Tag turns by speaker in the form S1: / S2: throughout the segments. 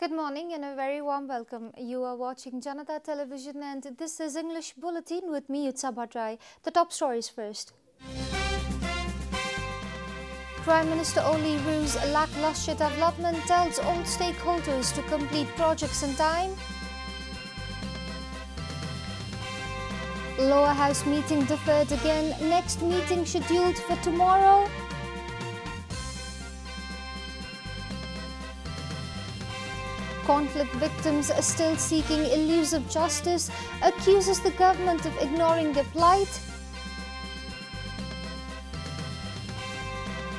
S1: Good morning and a very warm welcome. You are watching Janata Television and this is English Bulletin with me, Utsa Bhatrai. The top stories first. Prime Minister Oli rues lackluster development, tells all stakeholders to complete projects in time. Lower House meeting deferred again. Next meeting scheduled for tomorrow. Conflict victims are still seeking elusive justice, accuses the government of ignoring their plight.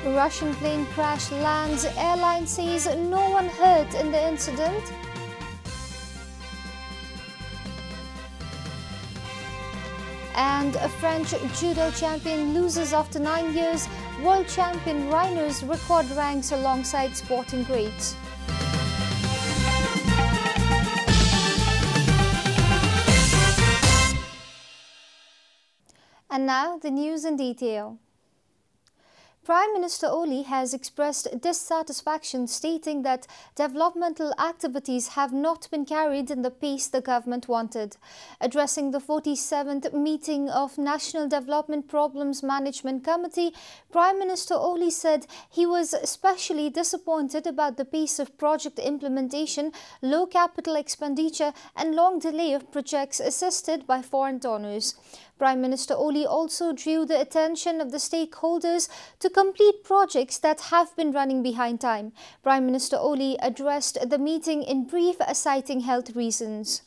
S1: Russian plane crash lands, airline says no one hurt in the incident. And a French judo champion loses after 9 years. World champion Rhinos record ranks alongside sporting greats. And now the news in detail. Prime Minister Oli has expressed dissatisfaction, stating that developmental activities have not been carried in the pace the government wanted. Addressing the 47th meeting of National Development Problems Management Committee, Prime Minister Oli said he was especially disappointed about the pace of project implementation, low capital expenditure and long delay of projects assisted by foreign donors. Prime Minister Oli also drew the attention of the stakeholders to complete projects that have been running behind time. Prime Minister Oli addressed the meeting in brief, citing health reasons.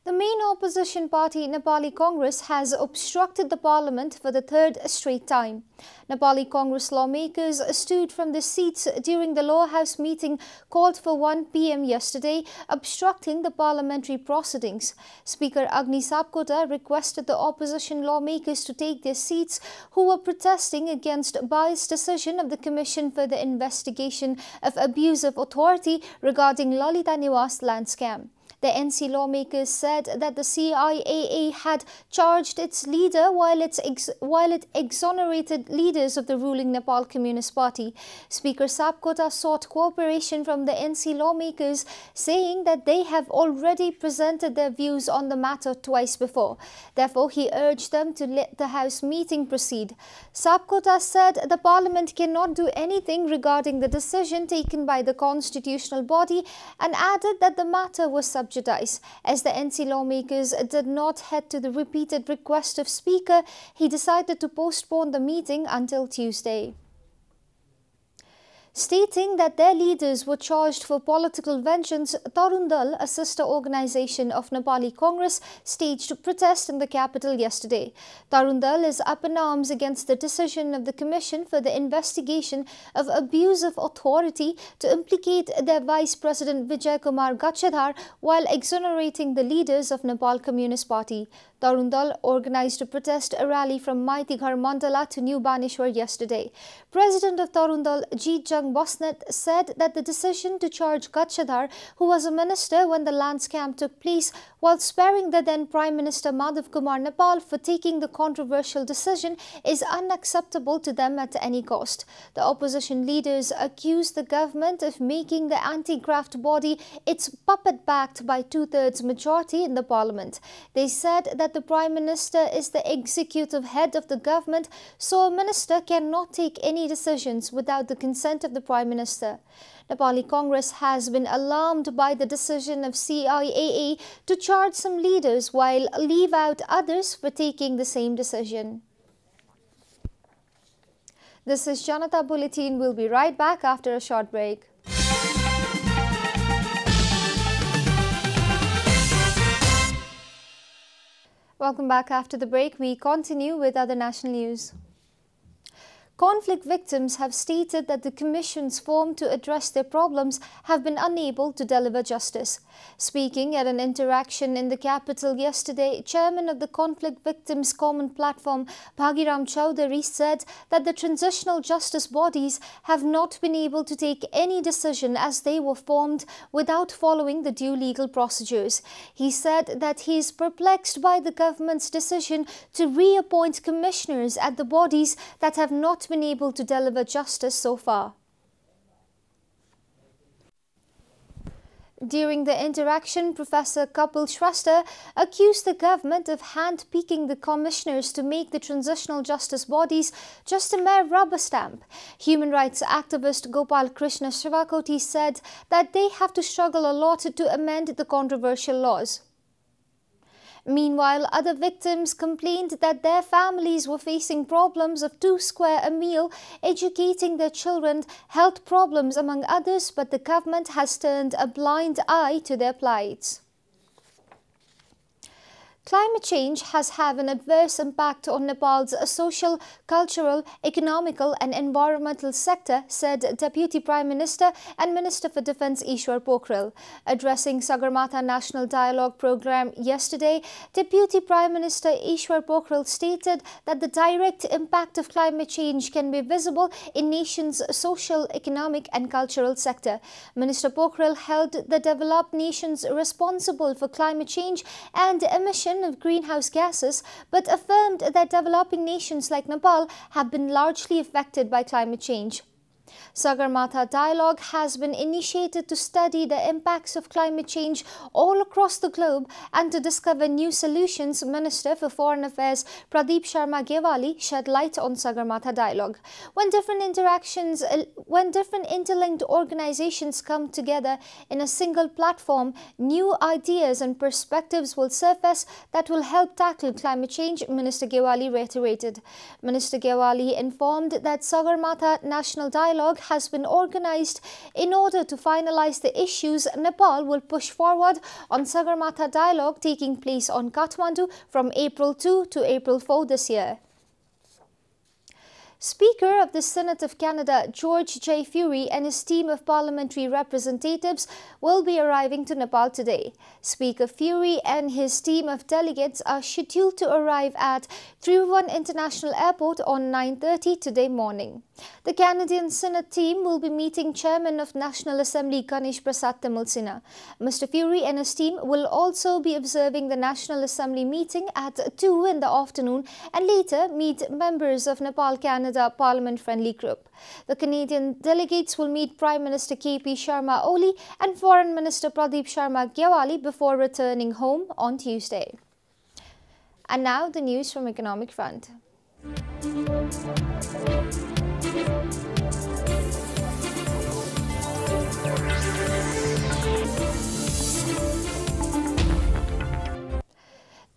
S1: The main opposition party, Nepali Congress, has obstructed the parliament for the third straight time. Nepali Congress lawmakers stood from their seats during the lower house meeting called for 1 p.m. yesterday, obstructing the parliamentary proceedings. Speaker Agni Sapkota requested the opposition lawmakers to take their seats, who were protesting against biased decision of the Commission for the Investigation of Abuse of Authority regarding Lalita Niwas land scam. The NC lawmakers said that the CIAA had charged its leader while it exonerated leaders of the ruling Nepal Communist Party. Speaker Sapkota sought cooperation from the NC lawmakers, saying that they have already presented their views on the matter twice before. Therefore, he urged them to let the House meeting proceed. Sapkota said the Parliament cannot do anything regarding the decision taken by the constitutional body and added that the matter was subject. As the NC lawmakers did not heed to the repeated request of Speaker, he decided to postpone the meeting until Tuesday. Stating that their leaders were charged for political vengeance, Tarun Dal, a sister organization of Nepali Congress, staged protest in the capital yesterday. Tarun Dal is up in arms against the decision of the Commission for the Investigation of Abuse of Authority to implicate their Vice President Vijay Kumar Gachadhar while exonerating the leaders of Nepal Communist Party. Tarun Dal organized a protest rally from Maitighar Mandala to New Baneshwar yesterday. President of Tarun Dal, Jeet Jung Bosnet, said that the decision to charge Gachadhar, who was a minister when the land scam took place, while sparing the then Prime Minister Madhav Kumar Nepal for taking the controversial decision, is unacceptable to them at any cost. The opposition leaders accused the government of making the anti-graft body its puppet backed by two-thirds majority in the parliament. They said that the Prime Minister is the executive head of the government, so a minister cannot take any decisions without the consent of the Prime Minister. Nepali Congress has been alarmed by the decision of CIAA to charge some leaders while leave out others for taking the same decision. This is Janata Bulletin. We'll be right back after a short break. Welcome back after the break. We continue with other national news. Conflict victims have stated that the commissions formed to address their problems have been unable to deliver justice. Speaking at an interaction in the capital yesterday, Chairman of the Conflict Victims Common Platform, Bhagiram Chowdhury, said that the transitional justice bodies have not been able to take any decision as they were formed without following the due legal procedures. He said that he is perplexed by the government's decision to reappoint commissioners at the bodies that have not been able to deliver justice so far. During the interaction, Professor Kapil Shrestha accused the government of hand-picking the commissioners to make the transitional justice bodies just a mere rubber stamp. Human rights activist Gopal Krishna Shivakoti said that they have to struggle a lot to amend the controversial laws. Meanwhile, other victims complained that their families were facing problems of 2 square a meal, educating their children, health problems among others, but the government has turned a blind eye to their plights. Climate change has had an adverse impact on Nepal's social, cultural, economical and environmental sector, said Deputy Prime Minister and Minister for Defence Ishwar Pokhrel. Addressing Sagarmatha National Dialogue Programme yesterday, Deputy Prime Minister Ishwar Pokhrel stated that the direct impact of climate change can be visible in nation's social, economic and cultural sector. Minister Pokhrel held the developed nations responsible for climate change and emission of greenhouse gases, but affirmed that developing nations like Nepal have been largely affected by climate change. Sagarmatha Dialogue has been initiated to study the impacts of climate change all across the globe and to discover new solutions. Minister for Foreign Affairs Pradeep Sharma Gewali shed light on Sagarmatha Dialogue. When different interlinked organizations come together in a single platform, new ideas and perspectives will surface that will help tackle climate change, Minister Gewali reiterated. Minister Gewali informed that Sagarmatha National Dialogue has been organized in order to finalize the issues. Nepal will push forward on Sagarmatha Dialogue taking place on Kathmandu from April 2 to April 4 this year. Speaker of the Senate of Canada, George J. Furey, and his team of parliamentary representatives will be arriving to Nepal today. Speaker Furey and his team of delegates are scheduled to arrive at Tribhuvan International Airport on 9:30 today morning. The Canadian Senate team will be meeting Chairman of National Assembly Ganesh Prasad Timilsina. Mr. Furey and his team will also be observing the National Assembly meeting at 2 in the afternoon and later meet members of Nepal-Canada Parliament-friendly group. The Canadian delegates will meet Prime Minister KP Sharma Oli and Foreign Minister Pradeep Sharma Gewali before returning home on Tuesday. And now the news from economic front.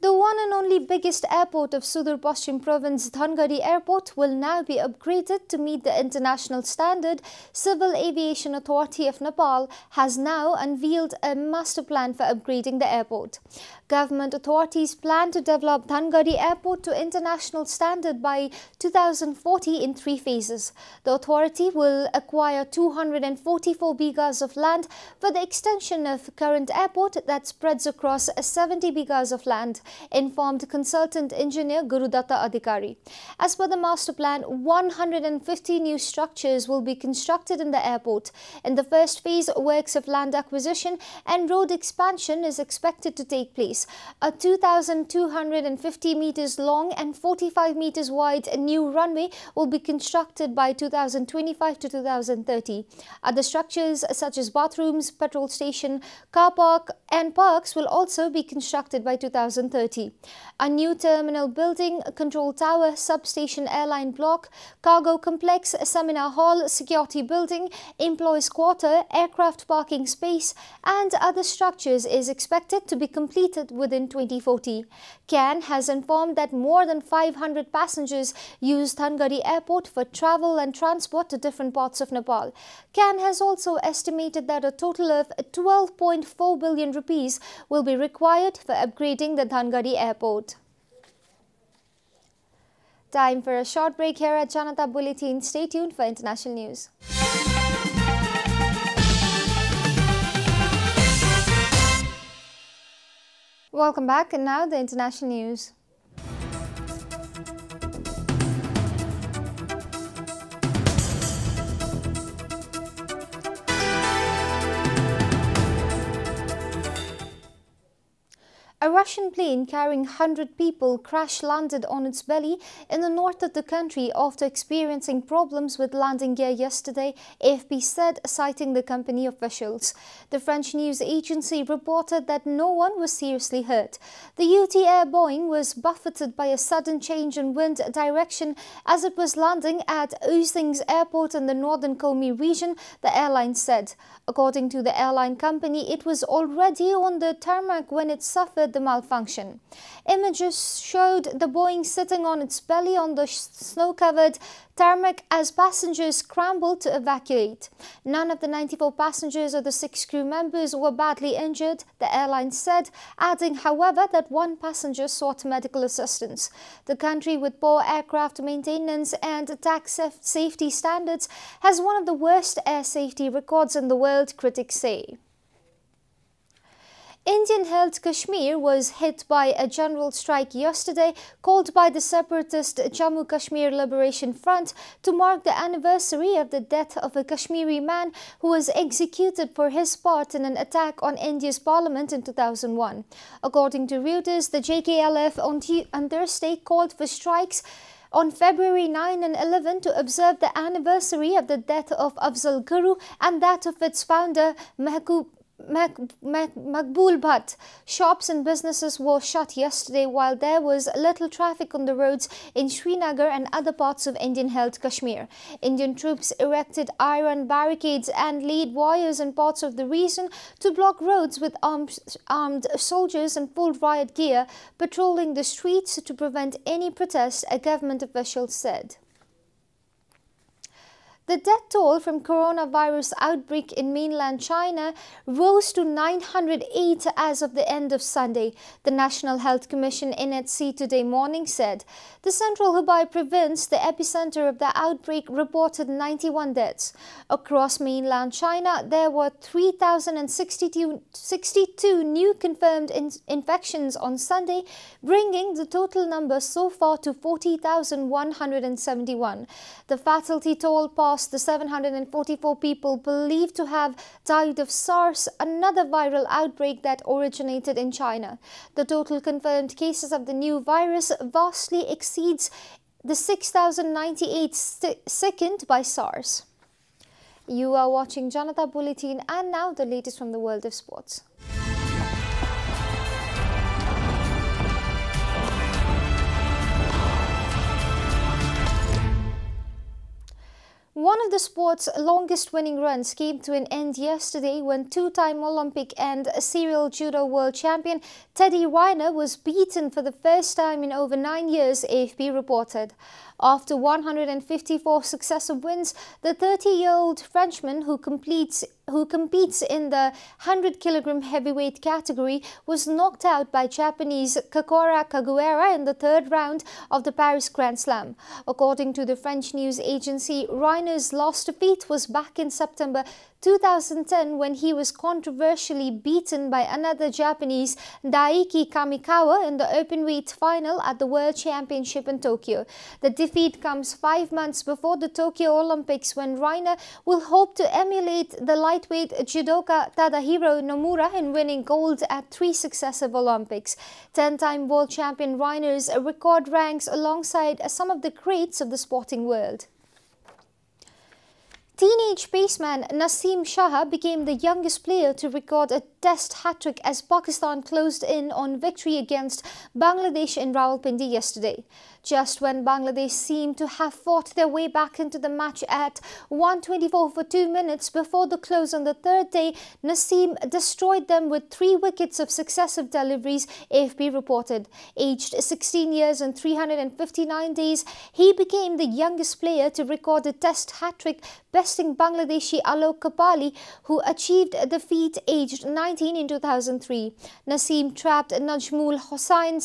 S1: The one and only biggest airport of Sudur Paschim Province, Dhangari Airport, will now be upgraded to meet the international standard. Civil Aviation Authority of Nepal has now unveiled a master plan for upgrading the airport. Government authorities plan to develop Dhangari Airport to international standard by 2040 in 3 phases. The authority will acquire 244 bighas of land for the extension of current airport that spreads across 70 bighas of land, informed consultant engineer Gurudatta Adhikari. As per the master plan, 150 new structures will be constructed in the airport. In the first phase, works of land acquisition and road expansion is expected to take place. A 2,250 meters long and 45 meters wide new runway will be constructed by 2025 to 2030. Other structures such as bathrooms, petrol station, car park and parks will also be constructed by 2030. A new terminal building, control tower, substation, airline block, cargo complex, seminar hall, security building, employees quarter, aircraft parking space and other structures is expected to be completed within 2040. CAN has informed that more than 500 passengers use Dhangari Airport for travel and transport to different parts of Nepal. CAN has also estimated that a total of 12.4 billion rupees will be required for upgrading the Dhangari Airport. Time for a short break here at Janata Bulletin. Stay tuned for international news. Welcome back, and now the international news. Russian plane carrying 100 people crash-landed on its belly in the north of the country after experiencing problems with landing gear yesterday, AFP said, citing the company officials. The French news agency reported that no one was seriously hurt. The UT Air Boeing was buffeted by a sudden change in wind direction as it was landing at Oosting's airport in the northern Komi region, the airline said. According to the airline company, it was already on the tarmac when it suffered the malfunction. Images showed the Boeing sitting on its belly on the snow-covered tarmac as passengers scrambled to evacuate. None of the 94 passengers or the 6 crew members were badly injured, the airline said, adding, however, that one passenger sought medical assistance. The country, with poor aircraft maintenance and attack safety standards, has one of the worst air safety records in the world, critics say. Indian-held Kashmir was hit by a general strike yesterday called by the separatist Jammu Kashmir Liberation Front to mark the anniversary of the death of a Kashmiri man who was executed for his part in an attack on India's parliament in 2001. According to Reuters, the JKLF on Thursday called for strikes on February 9 and 11 to observe the anniversary of the death of Afzal Guru and that of its founder Maqbool Bhatt. Shops and businesses were shut yesterday while there was little traffic on the roads in Srinagar and other parts of Indian-held Kashmir. Indian troops erected iron barricades and laid wires in parts of the region to block roads with armed soldiers in full riot gear patrolling the streets to prevent any protest, a government official said. The death toll from coronavirus outbreak in mainland China rose to 908 as of the end of Sunday, the National Health Commission NHC today morning said. The central Hubei province, the epicenter of the outbreak, reported 91 deaths. Across mainland China, there were 3,062 new confirmed infections on Sunday, bringing the total number so far to 40,171. The fatality toll passed the 744 people believed to have died of SARS, another viral outbreak that originated in China. The total confirmed cases of the new virus vastly exceeds the 6,098 sickened by SARS. You are watching Janata Bulletin, and now the latest from the world of sports. One of the sport's longest winning runs came to an end yesterday when two-time Olympic and serial judo world champion Teddy Riner was beaten for the first time in over 9 years, AFP reported. After 154 successive wins, the 30-year-old Frenchman who competes in the 100-kilogram heavyweight category was knocked out by Japanese Kakora Kaguera in the third round of the Paris Grand Slam. According to the French news agency, Reiner's last defeat was back in September 2010 when he was controversially beaten by another Japanese, Daiki Kamikawa, in the openweight final at the World Championship in Tokyo. The defeat comes 5 months before the Tokyo Olympics, when Reiner will hope to emulate the lightweight judoka Tadahiro Nomura in winning gold at 3 successive Olympics. 10-time world champion Reiner's record ranks alongside some of the greats of the sporting world. Teenage paceman Naseem Shah became the youngest player to record a Test hat-trick as Pakistan closed in on victory against Bangladesh in Rawalpindi yesterday. Just when Bangladesh seemed to have fought their way back into the match at 1:24 for 2 minutes before the close on the third day, Naseem destroyed them with 3 wickets of successive deliveries, AFP reported. Aged 16 years and 359 days, he became the youngest player to record a Test hat-trick, besting Bangladeshi Alok Kapali, who achieved the feat aged 19 in 2003. Naseem trapped Najmul Hossain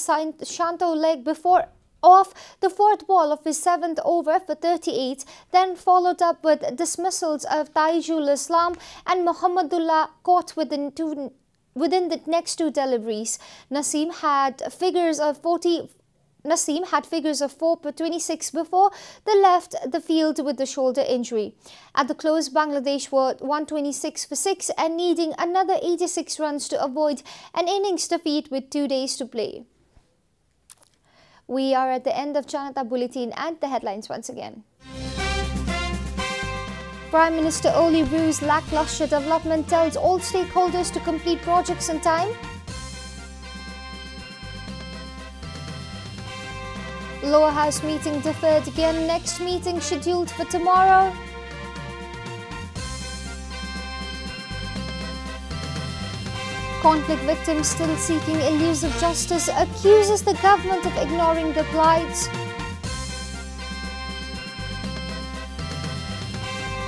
S1: Shanto leg before off the 4th ball of his 7th over for 38, then followed up with dismissals of Taijul Islam and Muhammadullah caught within the next 2 deliveries. Naseem had figures of 40 Naseem had figures of 4 per 26 before they left the field with the shoulder injury. At the close, Bangladesh were 126 for 6 and needing another 86 runs to avoid an innings defeat with 2 days to play. We are at the end of Janata Bulletin and the headlines once again. Prime Minister Oli views lackluster development, tells all stakeholders to complete projects on time. Lower House meeting deferred again, next meeting scheduled for tomorrow. Conflict victims still seeking elusive justice, accuses the government of ignoring their plights.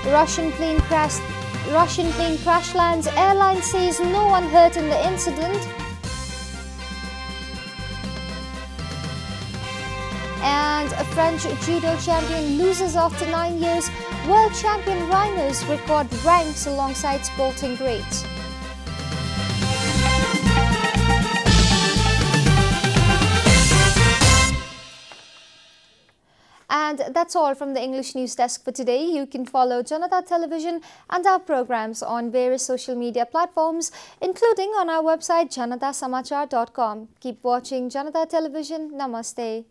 S1: Russian plane crash lands, airline says no one hurt in the incident. And a French judo champion loses after 9 years. World champion Rhinos record ranks alongside sporting greats. And that's all from the English News Desk for today. You can follow Janata Television and our programs on various social media platforms, including on our website janatasamachar.com. Keep watching Janata Television. Namaste.